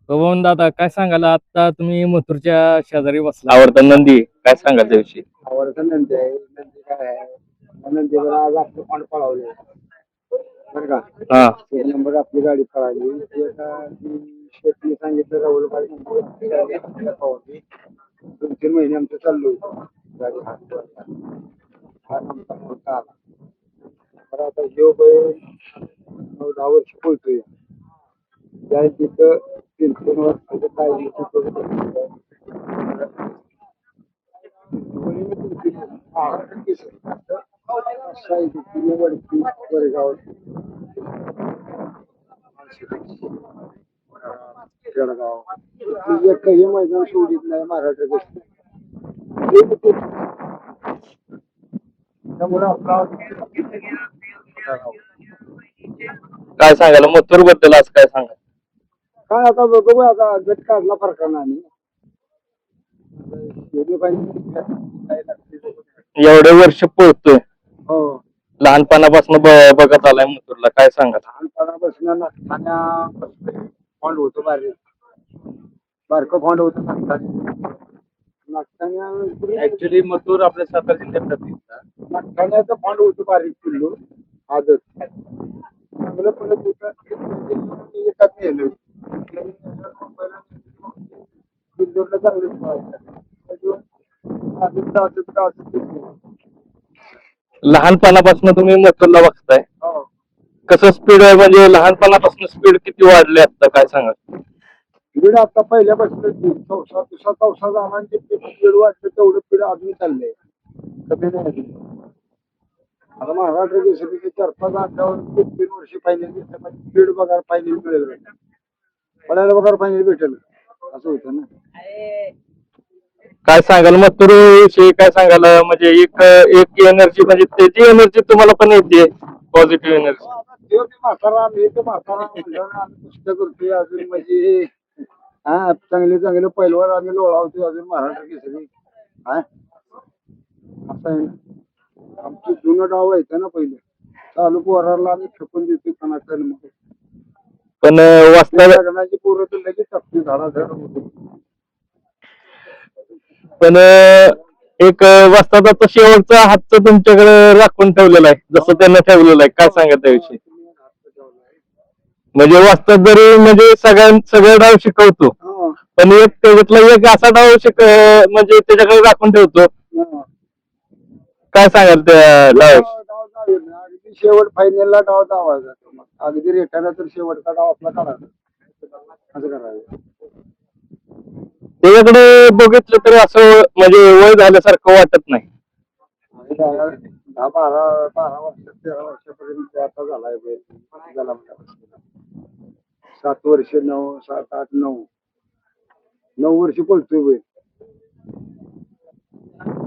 पवन दादा काय सांगाल आता तुम्ही मथुरच्या शेजारी बसला आवडता नंदी काय सांगाल त्याविषयी आवडतं नंदी आहे. नंदी काय आहे, नंदीवर आज आपलं पाणी पळावलं बरं का. हा एक नंबर आपली गाडी पळाली. ती आता ती शेतनी सांगितलं राहुल गाडी पावली. 2-3 महिने आमचं चाललो होतं गाडी हात हा आमचा मोठा आला. तर आता ह्यो बैल 9-10 वर्ष पळतोय. त्या तिथं 3-3 वर्षाचं काय एकही मैदान सोडित नाही महाराष्ट्र त्यामुळे आपला काय सांगाल मथुर बद्दल आज काय सांगा काय आता बघू आता गट काढला फरकानं आम्ही गेले पाहिजे. एवढे वर्ष पळतोय हो लहानपणापासून बघत आलाय मथुरला काय सांगा लहानपणापासून नागठाण्या फॉन्ड होतो बारकं फॉन्ड होतं नागठाण्या ऍक्च्युली मथुर आपल्या सातारा जिल्ह्यात नागठाण्याचं फॉन्ड होतं बारीक किल्लो आदत चांगलं पडत होतं एकाच नेलं बिंदूरला लहानपणापासून तुम्ही मथुरला बघताय हो कसं स्पीड आहे म्हणजे लहानपणापासून स्पीड किती वाढली आता काय सांगा पीड आता पहिल्यापासून चौसा झाला आणि ते पीड वाटलं तेवढं पीड अजून चाललंय कमी नाही आता महाराष्ट्र केसरीचे 4-5 अंगावर 3 वर्षी फायनल पीड बघा फायनल मिळेल पडायला बघा फायनल भेटेल असं होतं ना. काय सांगाल मथुर विषयी काय सांगाल म्हणजे एक एनर्जी म्हणजे त्याची एनर्जी तुम्हाला पण येते पॉझिटिव्ह एनर्जी म्हातारा मी तर म्हातारा आम्ही पुस्तक करतोय अजून म्हणजे हा चांगले पैलवान आम्ही लोळावतोय अजून महाराष्ट्र केसरी हा असं आहे ना आमचं जुनं डाव व्हायचं ना पहिले चालू पोराला आम्ही फेकून देतोय कणाकडे मग पण वास्तव लग्नाची पोरं तर लगेच टपली झाडाझड होती. पण एक वास्तवाचा शेवटचा हातचं तुमच्याकडे राखून ठेवलेला आहे जसं त्यांना ठेवलेलं आहे काय सांगा त्याविषयी म्हणजे वास्तव जरी म्हणजे सगळे डाव शिकवतो पण एक त्याच्यातला एक असा डाव म्हणजे त्याच्याकडे राखून ठेवतो काय सांगाल त्या डाव अगदी शेवट फायनलला डाव धावायचा जातो मग अगदी रेटायला तर शेवटचा डाव आपला काढायचा असं करायचं. त्याच्याकडे बघितलं तरी असं म्हणजे वय झाल्यासारखं वाटत नाही 10-12 वर्ष 13 वर्षापर्यंत आता झालाय बैल झाला 7 वर्ष 9 7 8 9 वर्ष पळतोय बैल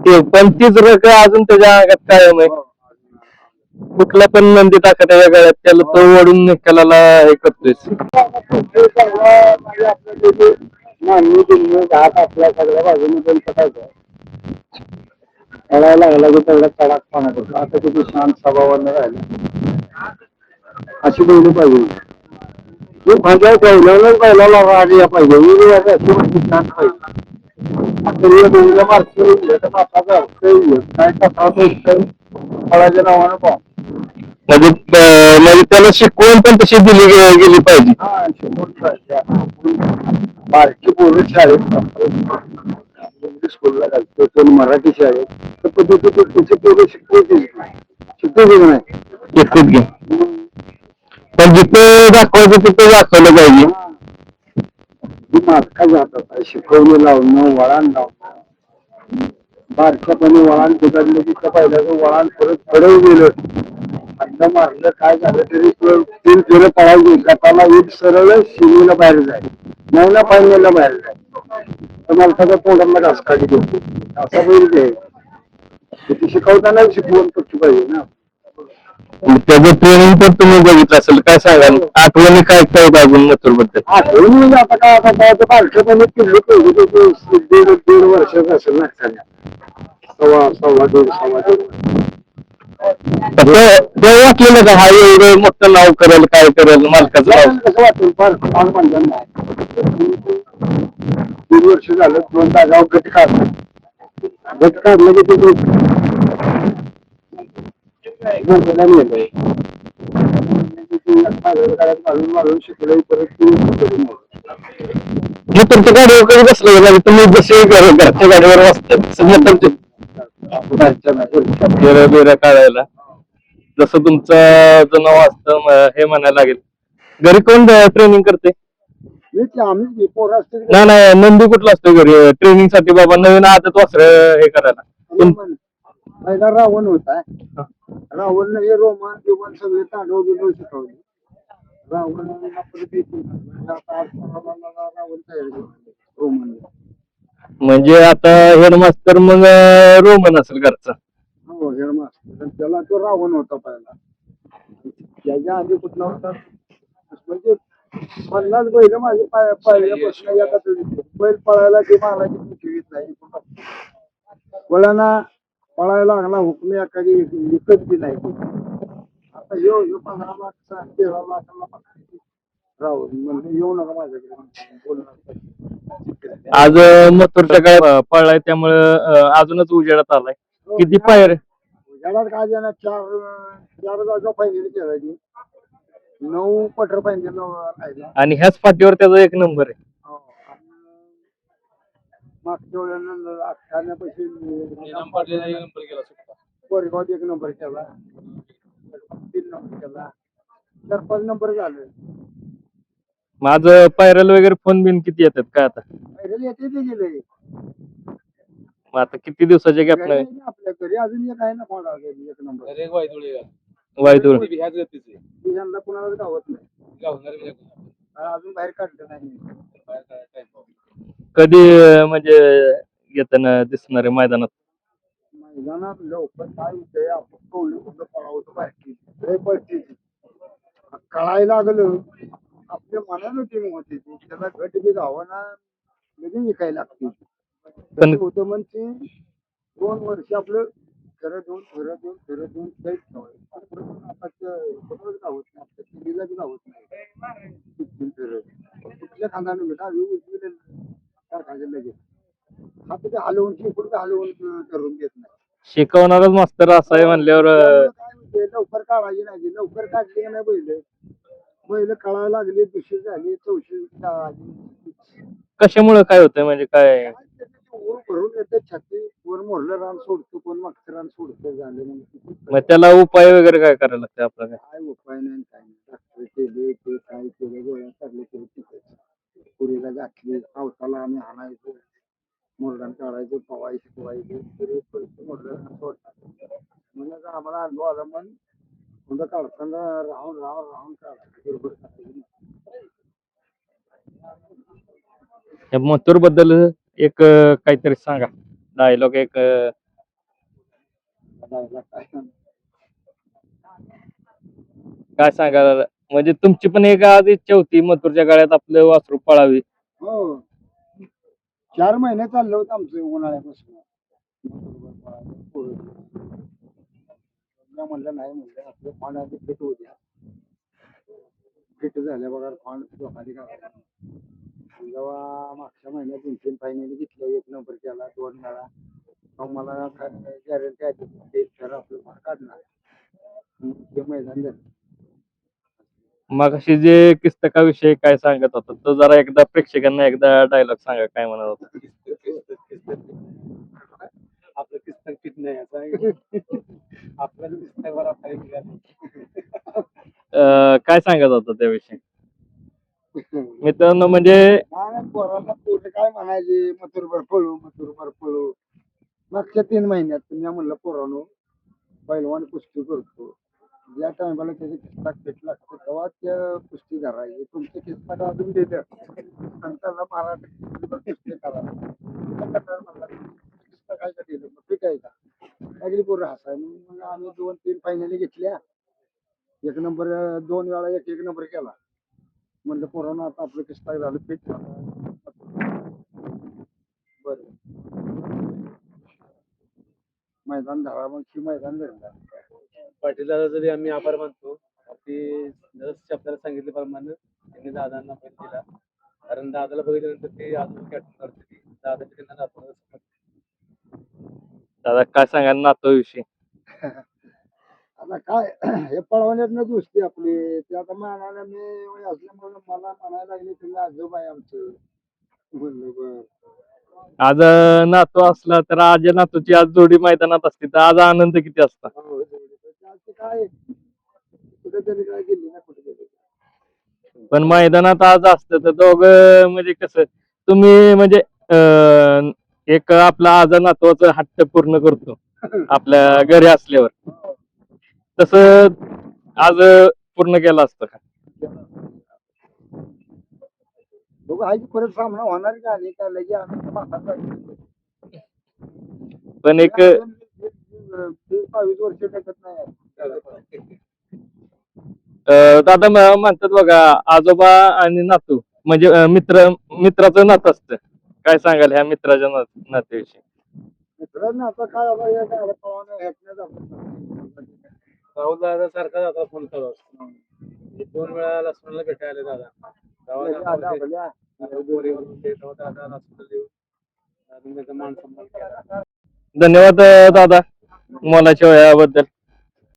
ते पण तीच रग अजून त्याच्या अंगात कायम आहे कुठला पण नंदी टाका त्याच्या गळ्यात त्याला तो ओढून निकालाला हे करतोय घाट आपल्या सगळ्या बाजूने बैल पटायचं खेळायला लागला की तेवढा तडाक पाण्यात होता आता किती शांत स्वभावानं राहिला अशी बैल पाहिजे तू माझ्या पहिल्यालाच बैलाला राग या पाहिजे मी अशी म्हणजे शांत पाहिजे आता मार्च माताचा काय कसा फळाच्या नावानं पाहू म्हणजे त्याला शिकवण पण तशी दिली गेली पाहिजे हा शिकवून बारकी पोरं शाळेत इंग्लिश स्कूलला घालतो कोण मराठी शाळेत तर पद्धती त्याची पोरं शिकवायची नाही शिकवत घे पण जिथे दाखवायचं तिथे दाखवलं पाहिजे मार्का जातात शिकवणं लावणं वळण लावणं बारक्यापणे वळण बिघडलं की त्या पहिल्याचं वळण परत फडव गेलं अंड मारलं काय झालं तरी 3 फेरं पळायची गटाला एक सरळ शिमीला बाहेर जाईल नवला फायनलला बाहेर जाईल तर माणसाचा तोंडाला घास काढी देतो असा बैल घ्यायचा ते शिकवताना शिकवण पक्की पाहिजे ना त्याचं ट्रेनिंग तर तुम्ही बघितलं असेल काय सांगाल आठवणी काय काय अजून मथुर बद्दल आठवण म्हणजे आता काय आता काय बारक्यापणे किल्लो दीड वर्षाचं असेल ना सव्वा दीड ते वाटलेलं का हा एवढं मोठं नाव करेल काय करेल मालकाचं नाव कसं वाटेल फार फार म्हणलं नाही 3 वर्ष झालं 2 जागावर गट काढलं की ते मुंबईला नेलंय. मारून मारून शिकलोय परत मग तुमच्या गाडीवर कधी बसलं म्हणजे तुम्ही जसे घरच्या गाडीवर बसतात फेऱ्या बिऱ्या काढायला जसं तुमचं नाव असतं हे म्हणायला लागेल घरी कोण ट्रेनिंग करते आम्ही पोरं असते नाही नाही नंदी कुठला असतो घरी ट्रेनिंग साठी बाबा नवीन आदत वासर हे करायला पहिला रावण होता रावण हे रोमान बिमान सगळे तांडव बिंडव शिकवले रावण रावण तयार केला रोमन म्हणजे आता हेडमास्तर मग रोमन असेल घरचा हो हेडमास्तर त्याला तो रावण होता पहिला त्याच्या आधी कुठला होता म्हणजे 50 बैल माझे पहिल्यापासून एका बैल पळायला ते मारायची ठेवीत नाही वळाना पळायला लागला हुकमी एखादी विकत बी नाही आता येऊ 15 लाख 13 लाखाला राहून म्हणजे येऊ नका माझ्याकडे बोलणार आज मथुरच्या काय पळलाय त्यामुळं अजूनच उजेडात आलाय किती पायर उजेडात काय देणार 4 जागा फायनल केला 9 पटर फायनल राहिला आणि ह्याच पाठीवर त्याचा 1 नंबर आहे मागच्या वेळेला अठ्ठाण्यापाशी कोरेगावात 1 नंबर केला 3 नंबर केला 4-5 नंबर झाले माझं पायरल वगैरे फोन बिन किती येतात काय आता पहिले येते ते गेले मग आता किती दिवसाच्या गॅप नाही आपल्या घरी अजून एक आहे ना कोण 1 नंबर वायदूळ यांना कुणाला गावत नाही अजून बाहेर काढलं नाही कधी म्हणजे येताना दिसणार आहे मैदानात मैदानात लवकर काय होतंय आपण कौली कुठं पळावतो बाहेर पडते कळायला लागलं आपल्या मनानं टीम होती त्याला घट बी गावाना लगेच विकायला लागते होतं म्हणजे 2 वर्ष आपलं फिरत येऊन काहीच गावत नाही आपल्या टीव्हीला बी गावत नाही कुठल्या खांदाने भेटा काय खायला लगेच हा ते हलवून पुढे हलवून करून देत नाही शिकवणारच मास्तर असं आहे म्हणल्यावर काय म्हणजे लवकर काढायची नाही लवकर काढली नाही बैल कळायला लागली 200 झाली 400 कशामुळे काय होतंय म्हणजे काय वर भरून येते छाती वर मोडलं रान सोडतो कोण मागचं रान सोडतं झालं मग त्याला उपाय वगैरे काय करायला लागतं आपल्याला काय उपाय नाही काय नाही डॉक्टर केले ते काय केलं गोळ्या काढले तरी तिथं पुरीला घातली पावसाला आम्ही हाणायचो मुरडान काढायचं पवायचं तरी मोडलं सोडतात म्हणजे आम्हाला अनुभव आला मग पुढं काढताना राहून काढायचं बरोबर मथुर बद्दल एक काहीतरी सांगा डायलॉग एक काय सांगा म्हणजे तुमची पण एक आज इच्छा होती मथुरच्या गाड्यात आपलं वासरू पळावी हो 4 महिने चाललं होतं आमचं उन्हाळ्यापासून म्हणलं नाही म्हणलं आपलं फॉन आधी फिट होऊ द्या फिट झाल्या बघा फॉन लोकांनी का जेव्हा मागच्या महिन्यात 2-3 फायनली घेतलं 1 नंबर केला 2 वेळा मग मला गॅरंटी आहे तर आपलं फॉन काढणार हे मैदान झालं मग अशी जे किस्तकाविषयी काय सांगत होता तो जरा एकदा प्रेक्षकांना एकदा डायलॉग सांगा काय म्हणत होता आपलं किस्तक फिट नाही आपल्याला किस्तक बरा काय सांगत होता त्याविषयी मित्रांनो म्हणजे पोराला पोरं काय म्हणायचे मथुरभर पळू मागच्या 3 महिन्यात तुम्ही म्हणलं पोरानो पहिलवान कुस्ती करतो ज्या टायमाला त्याचे किस्ताक फिट लागतो तेव्हा त्या कुस्ती करायची तुमचे किस्ताक अजून दिलं नंतरला मराठी कुस्ती करा काय का दिलं मग ठीक आहे का लागली पोरं हसाय मग आम्ही 2-3 फायनली घेतल्या 1 नंबर 2 वेळा 1 नंबर केला म्हणलं पोरानं आता आपलं किस्ताक झालं फिट झालं बरं मैदान धरा मग मैदान धरलं पाटील दादा जरी आम्ही आभार मानतो ते जसं आपल्याला सांगितल्याप्रमाणे त्यांनी दादांना बैल दिला कारण दादाला बघितल्यानंतर ते अजून कॅप्टन करते दादाची त्यांना दाखवलं दादा काय सांगाल नातूविषयी? आता काय हे पळवण्यात गोष्टी आपली ते आता म्हणायला मी असल्यामुळे मला म्हणायला लागले तुम्ही आजोबा आहे आमचं म्हणलं बर आज नातू असला तर आज नातूची आज जोडी मैदानात असते तर आज आनंद किती असता. हो, ते काय कुठेतरी काय गेली ना कुठेतरी पण मैदानात आज असतं तर दोघं म्हणजे कसं तुम्ही म्हणजे एक आपला आज नातवाचा हट्ट पूर्ण करतो आपल्या घरी असल्यावर तसं आज पूर्ण केलं असतं का? बघू आहे की परत सामना होणार का नाही का लगे आम्ही म्हातारा पण एक 22 वर्ष टेकत नाही दादा म्हणतात बघा आजोबा आणि नातू म्हणजे मित्राचं नातं असतं. काय सांगाल ह्या मित्राच्या नात्याविषयी? मित्रांनो आता काय आता हे काय आता पळवणं हेकण्यात आपण राहुल दादा सारखा दादा फोन करत 2 वेळा लक्ष्मणला भेटायला दादा धन्यवाद दादा मोलाच्या वेळाबद्दल.